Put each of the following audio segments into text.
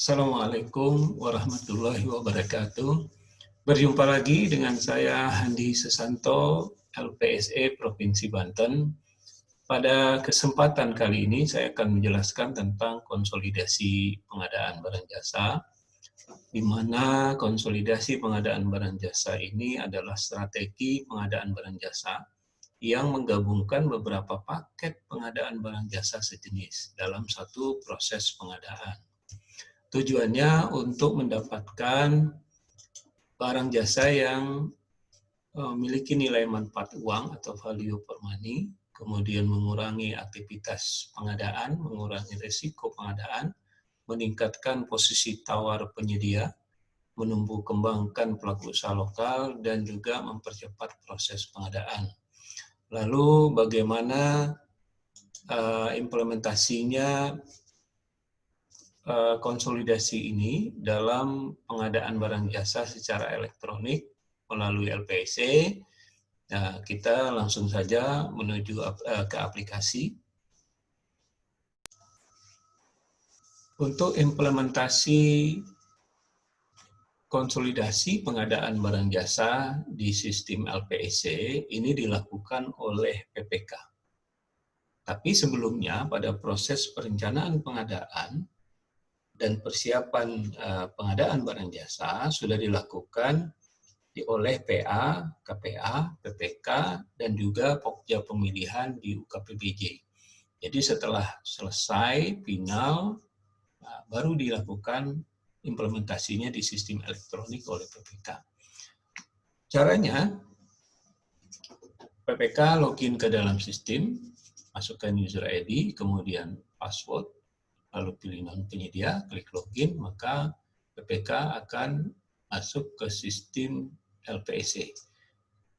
Assalamualaikum warahmatullahi wabarakatuh. Berjumpa lagi dengan saya Handi Susanto, LPSE Provinsi Banten. Pada kesempatan kali ini saya akan menjelaskan tentang konsolidasi pengadaan barang jasa, di mana konsolidasi pengadaan barang jasa ini adalah strategi pengadaan barang jasa yang menggabungkan beberapa paket pengadaan barang jasa sejenis dalam satu proses pengadaan. Tujuannya untuk mendapatkan barang jasa yang memiliki nilai manfaat uang atau value for money, kemudian mengurangi aktivitas pengadaan, mengurangi risiko pengadaan, meningkatkan posisi tawar penyedia, menumbuh kembangkan pelaku usaha lokal, dan juga mempercepat proses pengadaan. Lalu bagaimana implementasinya konsolidasi ini dalam pengadaan barang jasa secara elektronik melalui LPSE. Nah, kita langsung saja menuju ke aplikasi. Untuk implementasi konsolidasi pengadaan barang jasa di sistem LPSE ini dilakukan oleh PPK. Tapi sebelumnya pada proses perencanaan pengadaan dan persiapan pengadaan barang jasa sudah dilakukan oleh PA, KPA, PPK, dan juga Pokja pemilihan di UKPBJ. Jadi setelah selesai final, baru dilakukan implementasinya di sistem elektronik oleh PPK. Caranya, PPK login ke dalam sistem, masukkan user ID, kemudian password, lalu pilih non penyedia, klik login, maka PPK akan masuk ke sistem LPSE.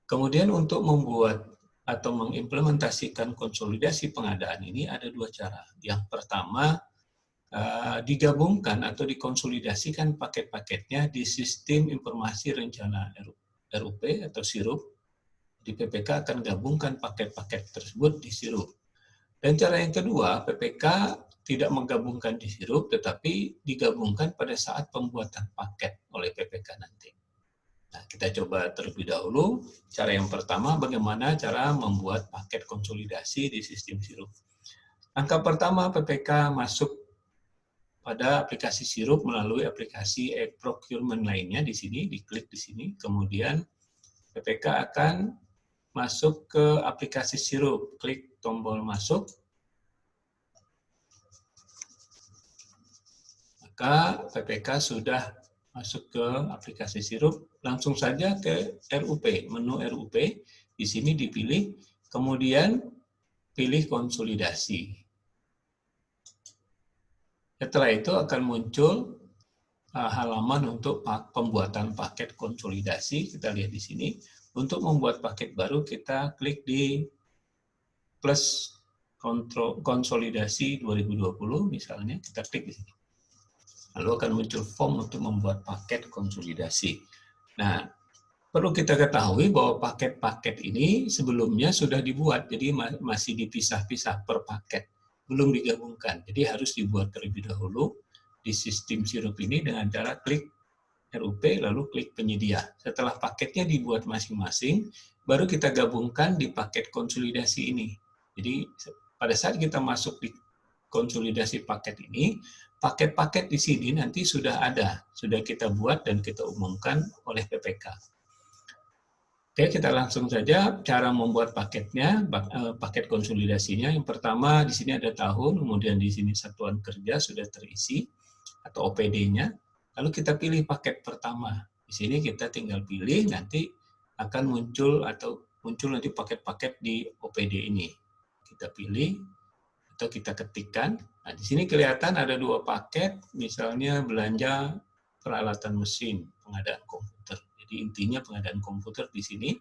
Kemudian untuk membuat atau mengimplementasikan konsolidasi pengadaan ini ada dua cara. Yang pertama, digabungkan atau dikonsolidasikan paket-paketnya di sistem informasi rencana RUP atau SIRUP. Di PPK akan gabungkan paket-paket tersebut di SIRUP. Dan cara yang kedua, PPK tidak menggabungkan di SIRUP, tetapi digabungkan pada saat pembuatan paket oleh PPK nanti. Nah, kita coba terlebih dahulu. Cara yang pertama, bagaimana cara membuat paket konsolidasi di sistem SIRUP. Langkah pertama, PPK masuk pada aplikasi SIRUP melalui aplikasi e-procurement lainnya di sini, diklik di sini. Kemudian PPK akan masuk ke aplikasi SIRUP, klik tombol masuk. Maka PPK sudah masuk ke aplikasi SIRUP, langsung saja ke RUP, menu RUP, di sini dipilih, kemudian pilih konsolidasi. Setelah itu akan muncul halaman untuk pembuatan paket konsolidasi, kita lihat di sini. Untuk membuat paket baru, kita klik di plus konsolidasi 2020, misalnya, kita klik di sini. Lalu akan muncul form untuk membuat paket konsolidasi. Nah, perlu kita ketahui bahwa paket-paket ini sebelumnya sudah dibuat, jadi masih dipisah-pisah per paket, belum digabungkan. Jadi harus dibuat terlebih dahulu di sistem SIRUP ini dengan cara klik RUP, lalu klik penyedia. Setelah paketnya dibuat masing-masing, baru kita gabungkan di paket konsolidasi ini. Jadi pada saat kita masuk di konsolidasi paket ini, paket-paket di sini nanti sudah ada, sudah kita buat dan kita umumkan oleh PPK. Oke, kita langsung saja cara membuat paketnya, paket konsolidasinya. Yang pertama di sini ada tahun, kemudian di sini satuan kerja sudah terisi atau OPD-nya. Lalu kita pilih paket pertama. Di sini kita tinggal pilih, nanti akan muncul nanti paket-paket di OPD ini. Kita pilih atau kita ketikkan. Nah, di sini kelihatan ada dua paket, misalnya belanja peralatan mesin, pengadaan komputer. Jadi intinya pengadaan komputer di sini.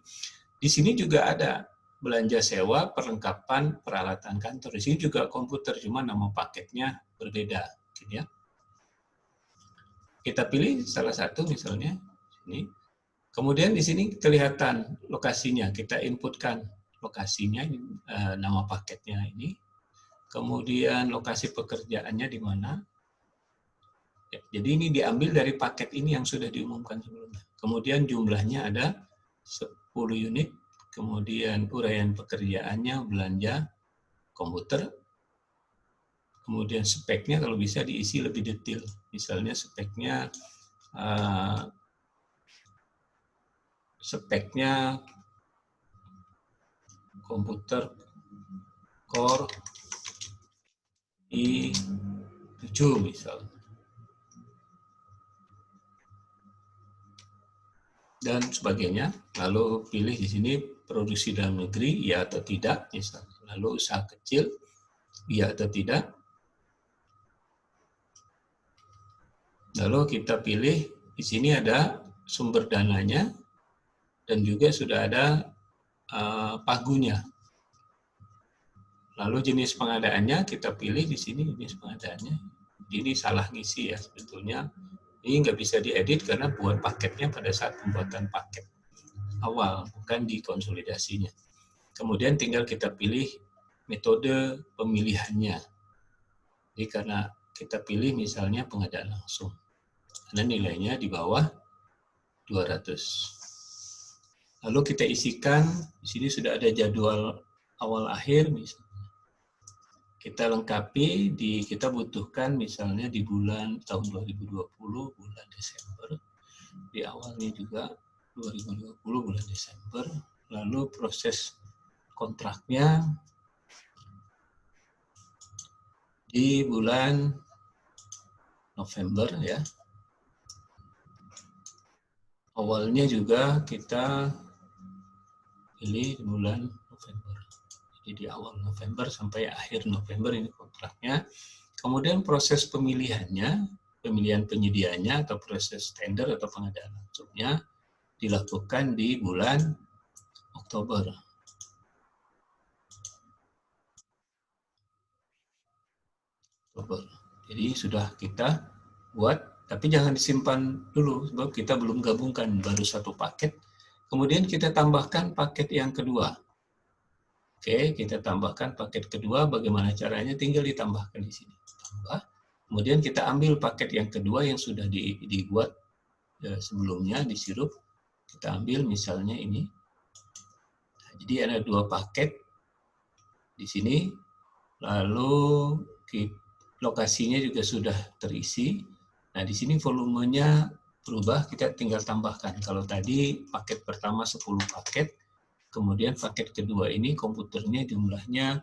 Di sini juga ada belanja sewa perlengkapan peralatan kantor. Di sini juga komputer, cuma nama paketnya berbeda, gitu ya. Kita pilih salah satu misalnya ini. Kemudian di sini kelihatan lokasinya, kita inputkan lokasinya, nama paketnya ini. Kemudian lokasi pekerjaannya di mana. Ya, jadi ini diambil dari paket ini yang sudah diumumkan sebelumnya. Kemudian jumlahnya ada 10 unit, kemudian uraian pekerjaannya, belanja komputer, kemudian speknya kalau bisa diisi lebih detail. Misalnya speknya komputer Core i7 misalnya. Dan sebagainya. Lalu pilih di sini produksi dalam negeri, ya atau tidak, misalnya. Lalu usaha kecil, ya atau tidak. Lalu kita pilih di sini ada sumber dananya dan juga sudah ada pagunya. Lalu jenis pengadaannya kita pilih di sini jenis pengadaannya. Ini salah ngisi ya sebetulnya. Ini nggak bisa diedit karena buat paketnya pada saat pembuatan paket awal, bukan di konsolidasinya. Kemudian tinggal kita pilih metode pemilihannya. Jadi karena kita pilih misalnya pengadaan langsung. Karena nilainya di bawah 200. Lalu kita isikan, di sini sudah ada jadwal awal akhir misalnya. Kita lengkapi, kita butuhkan misalnya di bulan tahun 2020, bulan Desember. Di awalnya juga 2020 bulan Desember. Lalu proses kontraknya di bulan November ya. Awalnya juga kita pilih di bulan November. Jadi di awal November sampai akhir November ini kontraknya. Kemudian proses pemilihannya, pemilihan penyediaannya atau proses tender atau pengadaan langsungnya dilakukan di bulan Oktober. Jadi sudah kita buat, tapi jangan disimpan dulu sebab kita belum gabungkan, baru satu paket. Kemudian kita tambahkan paket yang kedua. Oke, kita tambahkan paket kedua. Bagaimana caranya? Tinggal ditambahkan di sini. Tambah. Kemudian kita ambil paket yang kedua yang sudah dibuat sebelumnya di sirup. Kita ambil misalnya ini. Nah, jadi ada dua paket di sini. Lalu lokasinya juga sudah terisi. Nah, di sini volumenya berubah, kita tinggal tambahkan. Kalau tadi paket pertama 10 paket, kemudian paket kedua ini komputernya jumlahnya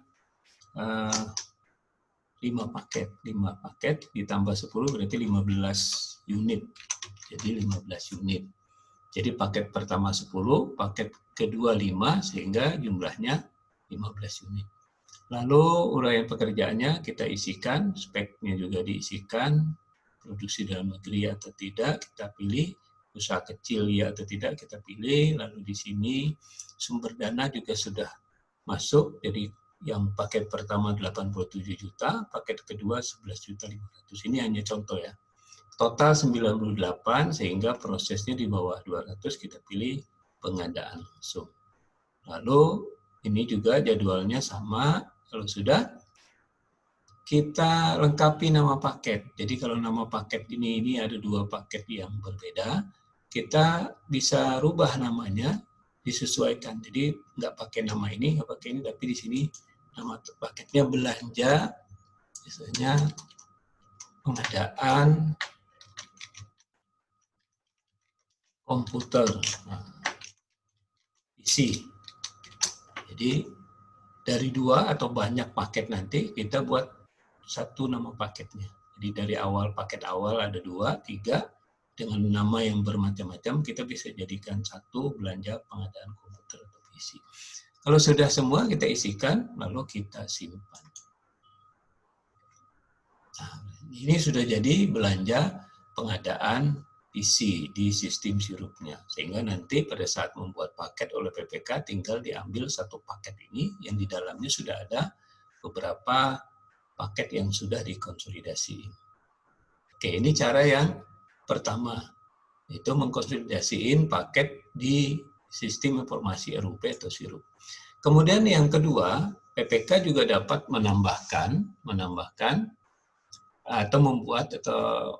5 paket. 5 paket ditambah 10 berarti 15 unit. Jadi 15 unit. Jadi paket pertama 10, paket kedua 5, sehingga jumlahnya 15 unit. Lalu uraian pekerjaannya kita isikan, speknya juga diisikan, produksi dalam negeri atau tidak, kita pilih, usaha kecil ya atau tidak, kita pilih, lalu di sini sumber dana juga sudah masuk, jadi yang paket pertama 87 juta, paket kedua 11.500.000. Ini hanya contoh ya. Total 98, sehingga prosesnya di bawah 200, kita pilih pengadaan langsung. Lalu ini juga jadwalnya sama, kalau sudah kita lengkapi nama paket. Jadi kalau nama paket ini ada dua paket yang berbeda, kita bisa rubah namanya, disesuaikan. Jadi nggak pakai nama ini, nggak pakai ini, tapi di sini nama paketnya belanja, misalnya pengadaan komputer, isi. Jadi dari dua atau banyak paket nanti kita buat satu nama paketnya. Jadi dari awal paket awal ada 2, 3 dengan nama yang bermacam-macam, kita bisa jadikan satu belanja pengadaan komputer atau PC. Kalau sudah semua kita isikan, lalu kita simpan. Nah, ini sudah jadi belanja pengadaan PC di sistem sirupnya. Sehingga nanti pada saat membuat paket oleh PPK tinggal diambil satu paket ini yang di dalamnya sudah ada beberapa paket yang sudah dikonsolidasi. Oke, ini cara yang pertama, itu mengkonsolidasiin paket di sistem informasi RUP atau sirup. Kemudian yang kedua, PPK juga dapat menambahkan atau membuat atau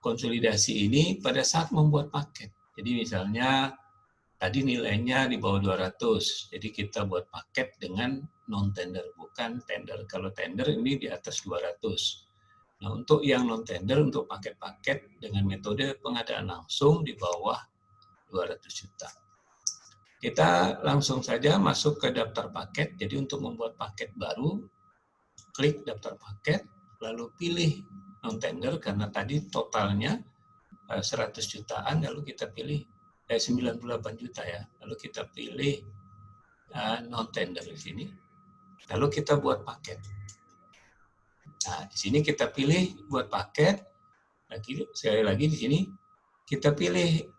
konsolidasi ini pada saat membuat paket. Jadi misalnya tadi nilainya di bawah 200, jadi kita buat paket dengan non-tender, bukan tender. Kalau tender ini di atas 200. Nah, untuk yang non-tender, untuk paket-paket dengan metode pengadaan langsung di bawah 200 juta. Kita langsung saja masuk ke daftar paket. Jadi untuk membuat paket baru, klik daftar paket, lalu pilih non-tender karena tadi totalnya 100 jutaan, lalu kita pilih 98 juta ya. Lalu kita pilih non-tender di sini. Lalu kita buat paket. Nah, di sini kita pilih buat paket. Sekali lagi di sini kita pilih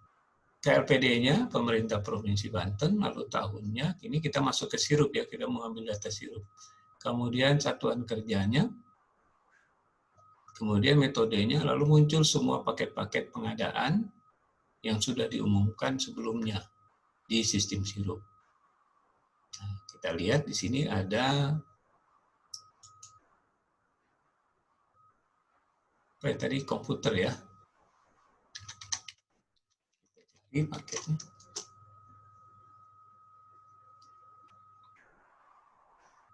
KLPD-nya pemerintah Provinsi Banten, lalu tahunnya. Ini kita masuk ke sirup ya, kita mengambil data sirup. Kemudian satuan kerjanya, kemudian metodenya, lalu muncul semua paket-paket pengadaan yang sudah diumumkan sebelumnya di sistem sirup. Nah, kita lihat di sini ada tadi komputer ya. Ini paketnya.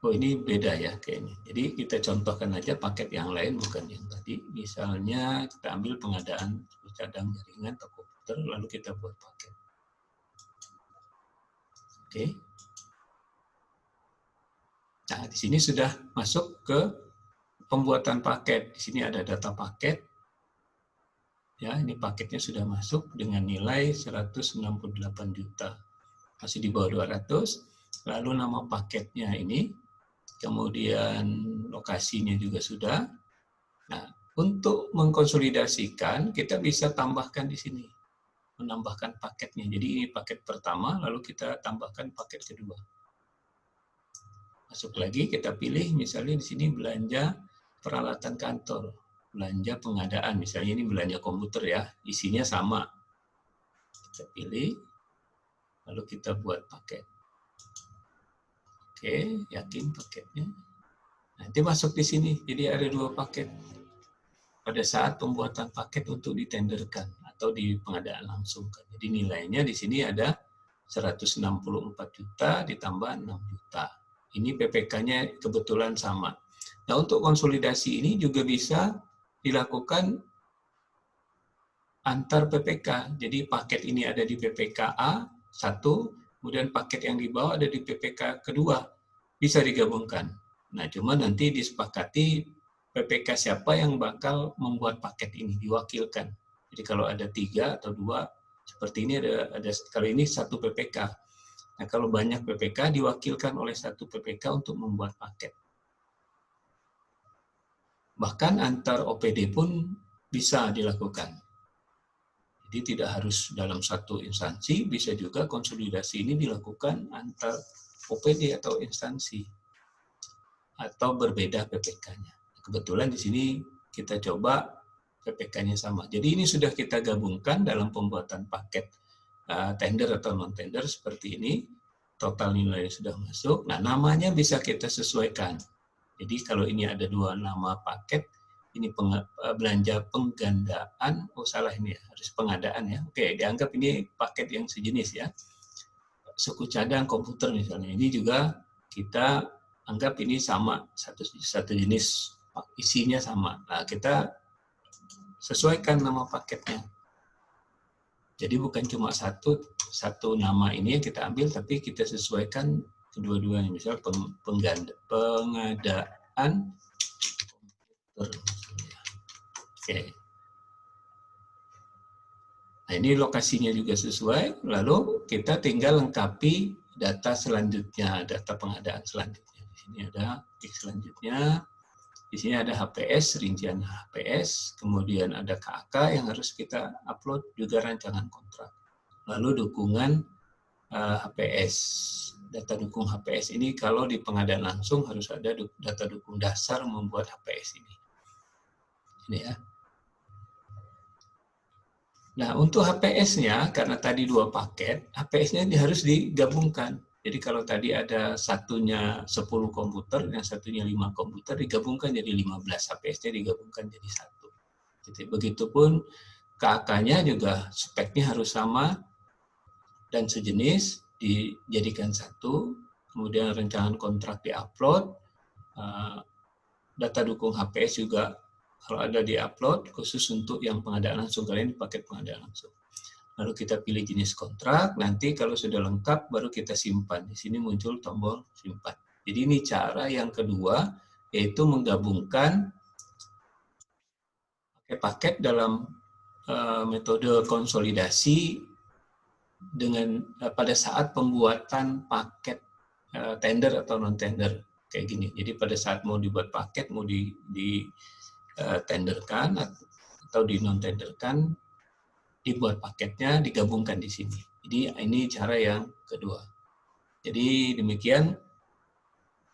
Oh, ini beda ya kayaknya. Jadi kita contohkan aja paket yang lain, bukan yang tadi. Misalnya kita ambil pengadaan cadang jaringan atau komputer, lalu kita buat paket. Oke. Nah, di sini sudah masuk ke pembuatan paket. Di sini ada data paket. Ya, ini paketnya sudah masuk dengan nilai 168 juta. Masih di bawah 200. Lalu nama paketnya ini, kemudian lokasinya juga sudah. Nah, untuk mengkonsolidasikan, kita bisa tambahkan di sini. Menambahkan paketnya. Jadi ini paket pertama, lalu kita tambahkan paket kedua. Masuk lagi, kita pilih misalnya di sini belanja peralatan kantor. Belanja pengadaan, misalnya ini belanja komputer ya, isinya sama. Kita pilih, lalu kita buat paket. Oke, yakin paketnya. Nanti masuk di sini, jadi ada 2 paket. Pada saat pembuatan paket untuk ditenderkan atau di pengadaan langsung. Jadi nilainya di sini ada 164 juta ditambah 6 juta. Ini PPK-nya kebetulan sama. Nah, untuk konsolidasi ini juga bisa dilakukan antar PPK. Jadi paket ini ada di PPK A 1, kemudian paket yang di bawah ada di PPK kedua. Bisa digabungkan. Nah, cuma nanti disepakati PPK siapa yang bakal membuat paket ini, diwakilkan. Jadi kalau ada 3 atau 2, seperti ini ada kali ini 1 PPK. Nah, kalau banyak PPK diwakilkan oleh 1 PPK untuk membuat paket. Bahkan antar OPD pun bisa dilakukan. Jadi tidak harus dalam satu instansi, bisa juga konsolidasi ini dilakukan antar OPD atau instansi. Atau berbeda PPK-nya. Kebetulan di sini kita coba PPK-nya sama. Jadi ini sudah kita gabungkan dalam pembuatan paket tender atau non-tender seperti ini. Total nilai sudah masuk. Nah, namanya bisa kita sesuaikan. Jadi kalau ini ada 2 nama paket, ini belanja penggandaan, oh salah ini ya, harus pengadaan ya. Oke, dianggap ini paket yang sejenis ya. Suku cadang komputer misalnya, ini juga kita anggap ini sama, satu jenis, isinya sama. Nah, kita sesuaikan nama paketnya. Jadi bukan cuma satu nama ini yang kita ambil, tapi kita sesuaikan kedua-duanya. Misal pengadaan komputer. Oke. Nah, ini lokasinya juga sesuai. Lalu kita tinggal lengkapi data selanjutnya, data pengadaan selanjutnya. Di sini ada klik selanjutnya. Di sini ada HPS, rincian HPS, kemudian ada KAK yang harus kita upload, juga rancangan kontrak. Lalu dukungan HPS. Data dukung HPS ini kalau di pengadaan langsung harus ada data dukung dasar membuat HPS ini. Ini ya. Nah, untuk HPS-nya, karena tadi 2 paket, HPS-nya harus digabungkan. Jadi kalau tadi ada satunya 10 komputer, yang satunya 5 komputer, digabungkan jadi 15. HPS-nya digabungkan jadi 1. Begitupun KAK-nya juga speknya harus sama dan sejenis, dijadikan satu, kemudian rancangan kontrak diupload, data dukung HPS juga kalau ada diupload, khusus untuk yang pengadaan langsung, kalian paket pengadaan langsung. Lalu kita pilih jenis kontrak, nanti kalau sudah lengkap baru kita simpan. Di sini muncul tombol simpan. Jadi ini cara yang kedua, yaitu menggabungkan paket dalam metode konsolidasi dengan pada saat pembuatan paket tender atau non tender kayak gini. Jadi pada saat mau dibuat paket, mau tenderkan atau di non tenderkan, dibuat paketnya digabungkan di sini. Jadi ini cara yang kedua. Jadi demikian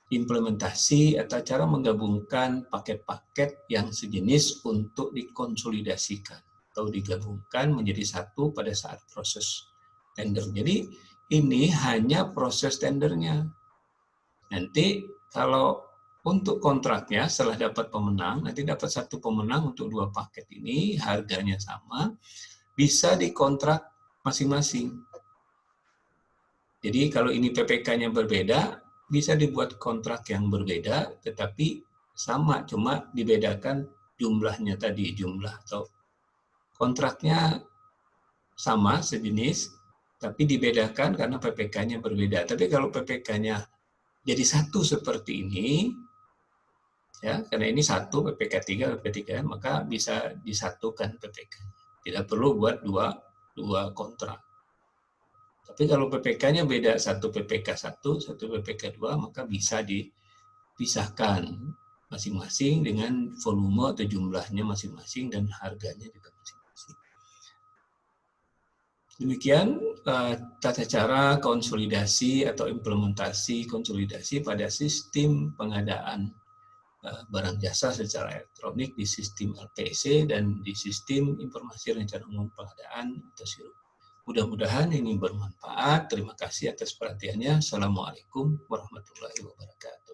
implementasi atau cara menggabungkan paket-paket yang sejenis untuk dikonsolidasikan atau digabungkan menjadi satu pada saat proses tender. Jadi ini hanya proses tendernya. Nanti kalau untuk kontraknya setelah dapat pemenang, nanti dapat satu pemenang untuk dua paket ini, harganya sama, bisa dikontrak masing-masing. Jadi kalau ini PPK-nya berbeda, bisa dibuat kontrak yang berbeda, tetapi sama, cuma dibedakan jumlahnya tadi, jumlah atau kontraknya sama, sejenis, tapi dibedakan karena PPK-nya berbeda. Tapi kalau PPK-nya jadi satu seperti ini, ya, karena ini satu, PPK 3, PPK 3, maka bisa disatukan PPK. Tidak perlu buat dua kontrak. Tapi kalau PPK-nya beda, satu PPK 1, satu PPK 2, maka bisa dipisahkan masing-masing dengan volume atau jumlahnya masing-masing dan harganya juga masing-masing. Demikian tata cara konsolidasi atau implementasi konsolidasi pada sistem pengadaan barang jasa secara elektronik di sistem LPC dan di sistem informasi rencana umum pengadaan atau SIRUP. Mudah-mudahan ini bermanfaat. Terima kasih atas perhatiannya. Assalamualaikum warahmatullahi wabarakatuh.